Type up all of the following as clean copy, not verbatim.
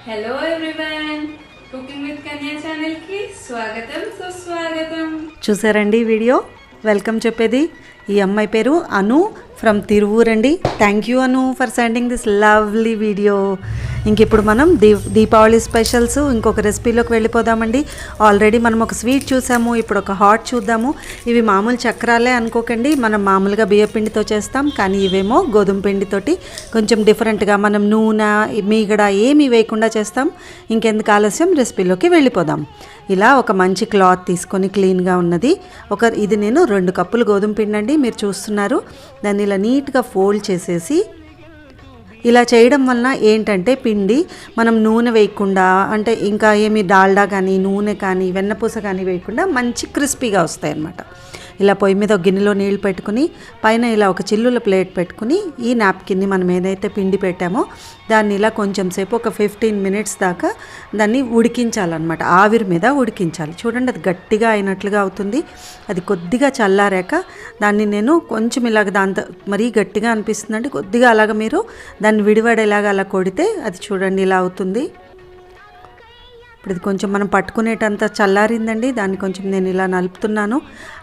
Hello everyone, cooking with Kanya channel కి స్వాగతం సుస్వాగతం. చూసారండి వీడియో? వెల్కమ్ చెప్పేది ఈ అమ్మాయి పేరు అను ఫ్రమ్ తిరువూర్ అండి. Thank you Anu for sending this lovely video. ఇంక ఇప్పుడు మనం దీపావళి స్పెషల్స్ ఇంకొక రెసిపీలోకి వెళ్ళిపోదామండి. ఆల్రెడీ మనం ఒక స్వీట్ చూసాము, ఇప్పుడు ఒక హాట్ చూద్దాము. ఇవి మామూలు చక్రాలే అనుకోకండి, మనం మామూలుగా బియ్య పిండితో చేస్తాం, కానీ ఇవేమో గోధుమ పిండితోటి కొంచెం డిఫరెంట్గా మనం నూనె మీగడ ఏమీ వేయకుండా చేస్తాం. ఇంకెందుకు ఆలస్యం, రెసిపీలోకి వెళ్ళిపోదాం. ఇలా ఒక మంచి క్లాత్ తీసుకొని క్లీన్గా ఉన్నది ఇది నేను 2 కప్పులు గోధుమ పిండి అండి, మీరు చూస్తున్నారు. దాన్ని ఇలా నీట్గా ఫోల్డ్ చేసేసి ఇలా చేయడం వలన ఏంటంటే పిండి మనం నూనె వేయకుండా, అంటే ఇంకా ఏమి డాల్డా కానీ నూనె కానీ వెన్నపూస కానీ వేయకుండా మంచి క్రిస్పీగా వస్తాయి అన్నమాట. ఇలా పొయ్యి మీద ఒక గిన్నెలో నీళ్ళు పెట్టుకుని పైన ఇలా ఒక చిల్లుల ప్లేట్ పెట్టుకుని ఈ నాప్కిన్ని మనం ఏదైతే పిండి పెట్టామో దాన్ని ఇలా కొంచెం సేపు ఒక 15 మినిట్స్ దాకా దాన్ని ఉడికించాలన్నమాట. ఆవిరి మీద ఉడికించాలి. చూడండి, అది గట్టిగా అయినట్లుగా అవుతుంది. అది కొద్దిగా చల్లారాక దాన్ని నేను కొంచెం ఇలాగ దాంతో మరీ గట్టిగా అనిపిస్తుందండి, కొద్దిగా అలాగ మీరు దాన్ని విడివడేలాగా అలా కొడితే అది చూడండి ఇలా అవుతుంది. ఇప్పుడు ఇది కొంచెం మనం పట్టుకునేటంత చల్లారిందండి. దాన్ని కొంచెం నేను ఇలా నలుపుతున్నాను.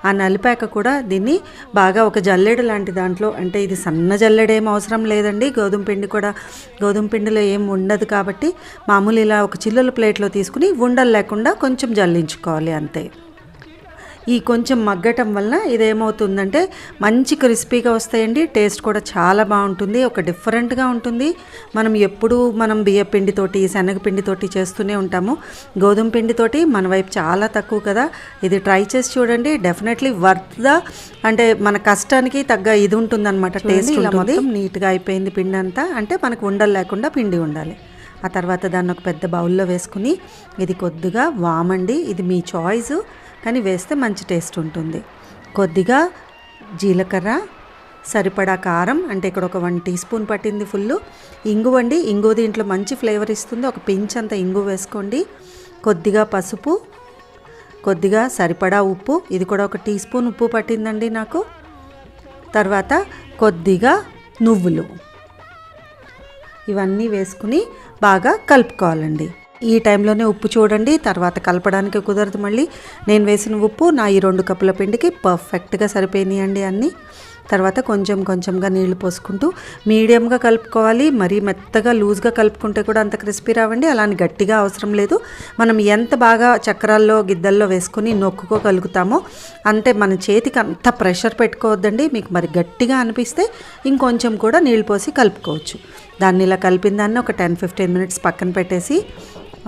ఆ నలిపాక కూడా దీన్ని బాగా ఒక జల్లెడ లాంటి దాంట్లో, అంటే ఇది సన్న జల్లెడ ఏం అవసరం లేదండి, గోధుమ పిండిలో ఏం ఉండదు కాబట్టి మామూలు ఇలా ఒక చిల్లుల ప్లేట్లో తీసుకుని ఉండలు లేకుండా కొంచెం జల్లించుకోవాలి అంతే. ఈ కొంచెం మగ్గటం వలన ఇదేమవుతుందంటే మంచి క్రిస్పీగా వస్తాయండి. టేస్ట్ కూడా చాలా బాగుంటుంది, ఒక డిఫరెంట్గా ఉంటుంది. మనం బియ్య పిండితోటి శనగపిండితోటి చేస్తూనే ఉంటాము, గోధుమ పిండితోటి మన వైపు చాలా తక్కువ కదా. ఇది ట్రై చేసి చూడండి, డెఫినెట్లీ వర్త్ ద, అంటే మన కష్టానికి తగ్గ ఇది ఉంటుందన్నమాట. టేస్ట్ ఇలా మొత్తం నీట్గా అయిపోయింది పిండి అంతా. అంటే మనకు ఉండలు లేకుండా పిండి ఉండాలి. ఆ తర్వాత దాన్ని ఒక పెద్ద బౌల్లో వేసుకుని ఇది కొద్దిగా వామండి, ఇది మీ చాయిస్, కానీ వేస్తే మంచి టేస్ట్ ఉంటుంది. కొద్దిగా జీలకర్ర, సరిపడా కారం, అంటే ఇక్కడ ఒక 1 టీ స్పూన్ పట్టింది. ఫుల్ ఇంగువ అండి, ఇంగువ దీంట్లో మంచి ఫ్లేవర్ ఇస్తుంది. ఒక పించ్ అంత ఇంగువ వేసుకోండి. కొద్దిగా పసుపు, కొద్దిగా సరిపడా ఉప్పు, ఇది కూడా ఒక టీ స్పూన్ ఉప్పు పట్టిందండి నాకు. తర్వాత కొద్దిగా నువ్వులు, ఇవన్నీ వేసుకుని బాగా కలుపుకోవాలండి. ఈ టైంలోనే ఉప్పు చూడండి, తర్వాత కలపడానికి కుదరదు. మళ్ళీ నేను వేసిన ఉప్పు నా ఈ 2 కప్పుల పిండికి పర్ఫెక్ట్గా సరిపోయినాయండి అన్నీ. తర్వాత కొంచెం కొంచెంగా నీళ్లు పోసుకుంటూ మీడియంగా కలుపుకోవాలి. మరీ మెత్తగా లూజ్గా కలుపుకుంటే కూడా అంత క్రిస్పీ రావండి, అలాని గట్టిగా అవసరం లేదు. మనం ఎంత బాగా చక్రాల్లో గిద్దల్లో వేసుకొని నొక్కుకోగలుగుతామో, అంటే మన చేతికి అంత ప్రెషర్ పెట్టుకోవద్దండి. మీకు మరి గట్టిగా అనిపిస్తే ఇంకొంచెం కూడా నీళ్ళు పోసి కలుపుకోవచ్చు. దాన్ని ఇలా కలిపిన దాన్ని ఒక 10-15 మినిట్స్ పక్కన పెట్టేసి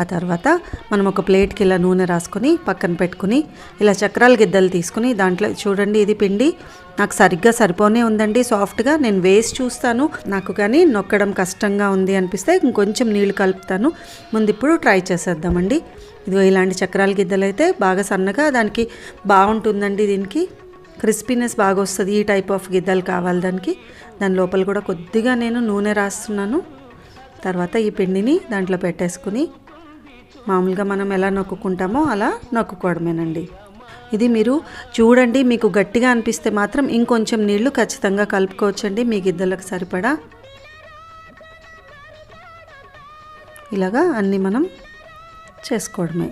ఆ తర్వాత మనం ఒక ప్లేట్కి ఇలా నూనె రాసుకొని పక్కన పెట్టుకుని ఇలా చక్రాల గిద్దలు తీసుకుని దాంట్లో చూడండి, ఇది పిండి నాకు సరిగ్గా సరిపోనే ఉందండి, సాఫ్ట్గా. నేను వేసి చూస్తాను, నాకు కానీ నొక్కడం కష్టంగా ఉంది అనిపిస్తే ఇంకొంచెం నీళ్ళు కలుపుతాను. ముందు ఇప్పుడు ట్రై చేసేద్దామండి. ఇదిగో ఇలాంటి చక్రాల గిద్దలు అయితే బాగా సన్నగా దానికి బాగుంటుందండి, దీనికి క్రిస్పీనెస్ బాగా వస్తుంది. ఈ టైప్ ఆఫ్ గిద్దలు కావాలి దానికి. దాని లోపల కూడా కొద్దిగా నేను నూనె రాస్తున్నాను. తర్వాత ఈ పిండిని దాంట్లో పెట్టేసుకుని మామూలుగా మనం ఎలా నొక్కుంటామో అలా నొక్కుకోవడమేనండి. ఇది మీరు చూడండి, మీకు గట్టిగా అనిపిస్తే మాత్రం ఇంకొంచెం నీళ్లు ఖచ్చితంగా కలుపుకోవచ్చండి మీ గిద్దలకు సరిపడా. ఇలాగా అన్నీ మనం చేసుకోవడమే.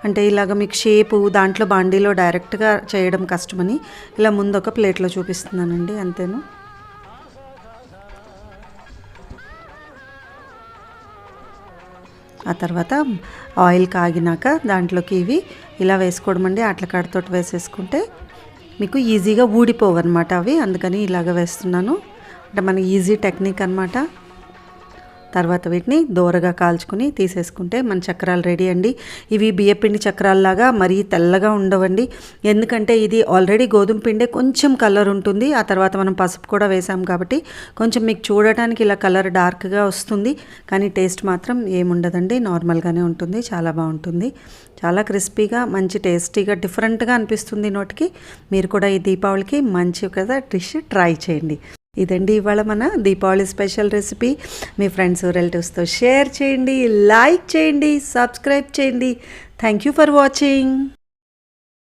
అంటే ఇలాగ మీకు షేపు దాంట్లో బాండీలో డైరెక్ట్గా చేయడం కష్టమని ఇలా ముందు ఒక ప్లేట్లో చూపిస్తున్నానండి, అంతేను. ఆ తర్వాత ఆయిల్ కాగినాక దాంట్లోకి ఇవి ఇలా వేసుకోవడం అండి. అట్ల కాడతోటి వేసేసుకుంటే మీకు ఈజీగా ఊడిపోవన్నమాట అవి, అందుకని ఇలాగ వేస్తున్నాను. అంటే మన ఈజీ టెక్నిక్ అన్నమాట. తర్వాత వీటిని దోరగా కాల్చుకుని తీసేసుకుంటే మన చక్రాలు రెడీ అండి. ఇవి బియ్యపిండి చక్రాల్లాగా మరీ తెల్లగా ఉండవండి, ఎందుకంటే ఇది ఆల్రెడీ గోధుమ పిండే కొంచెం కలర్ ఉంటుంది. ఆ తర్వాత మనం పసుపు కూడా వేసాం కాబట్టి కొంచెం మీకు చూడటానికి ఇలా కలర్ డార్క్గా వస్తుంది, కానీ టేస్ట్ మాత్రం ఏముండదండి, నార్మల్గానే ఉంటుంది. చాలా బాగుంటుంది, చాలా క్రిస్పీగా మంచి టేస్టీగా డిఫరెంట్గా అనిపిస్తుంది నోటికి. మీరు కూడా ఈ దీపావళికి మంచి కదా డిష్ ట్రై చేయండి. ఇదండి ఇవాళ మన దీపావళి స్పెషల్ రెసిపీ. మీ ఫ్రెండ్స్ రిలేటివ్స్తో షేర్ చేయండి, లైక్ చేయండి, సబ్స్క్రైబ్ చేయండి. Thank you for watching.